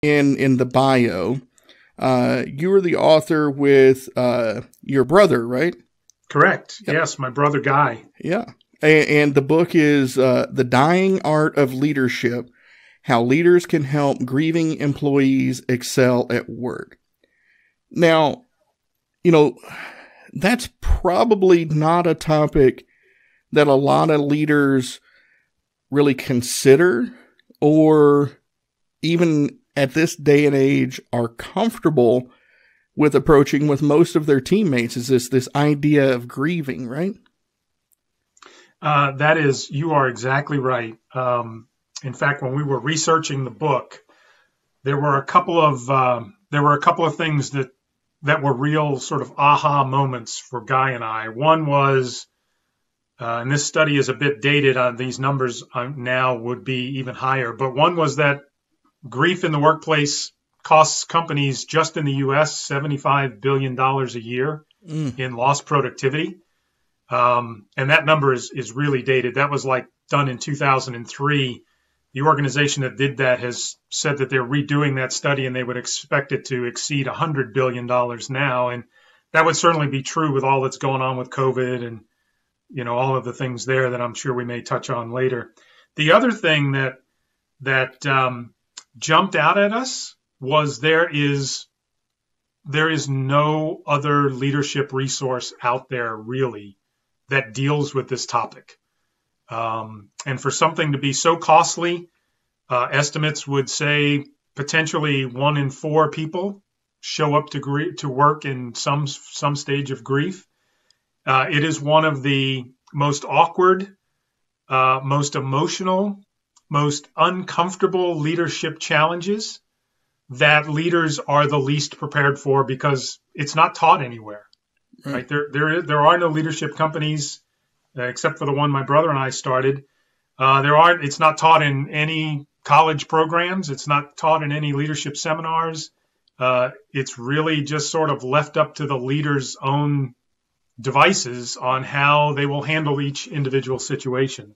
in the bio, you were the author with your brother, right? Correct. Yep. Yes, my brother Guy. Yeah. And the book is The Dying Art of Leadership, How Leaders Can Help Grieving Employees Excel at Work. Now, that's probably not a topic that a lot of leaders really consider, or even at this day and age are comfortable with approaching with most of their teammates, is this idea of grieving, right? You are exactly right. In fact, when we were researching the book, there were a couple of things that were real sort of aha moments for Guy and I. One was, and this study is a bit dated on these numbers now would be even higher, but one was that grief in the workplace costs companies just in the U.S. $75 billion a year in lost productivity. And that number is really dated. That was done in 2003. The organization that did that has said that they're redoing that study and they would expect it to exceed $100 billion now. And that would certainly be true with all that's going on with COVID and, all of the things there that I'm sure we may touch on later. The other thing that jumped out at us was there is no other leadership resource out there really that deals with this topic. And for something to be so costly, estimates would say potentially 1 in 4 people show up to work in some stage of grief. It is one of the most awkward, most emotional, most uncomfortable leadership challenges that leaders are the least prepared for because it's not taught anywhere. Right? There are no leadership companies except for the one my brother and I started. It's not taught in any college programs. It's not taught in any leadership seminars. It's really just sort of left up to the leader's own devices on how they will handle each individual situation.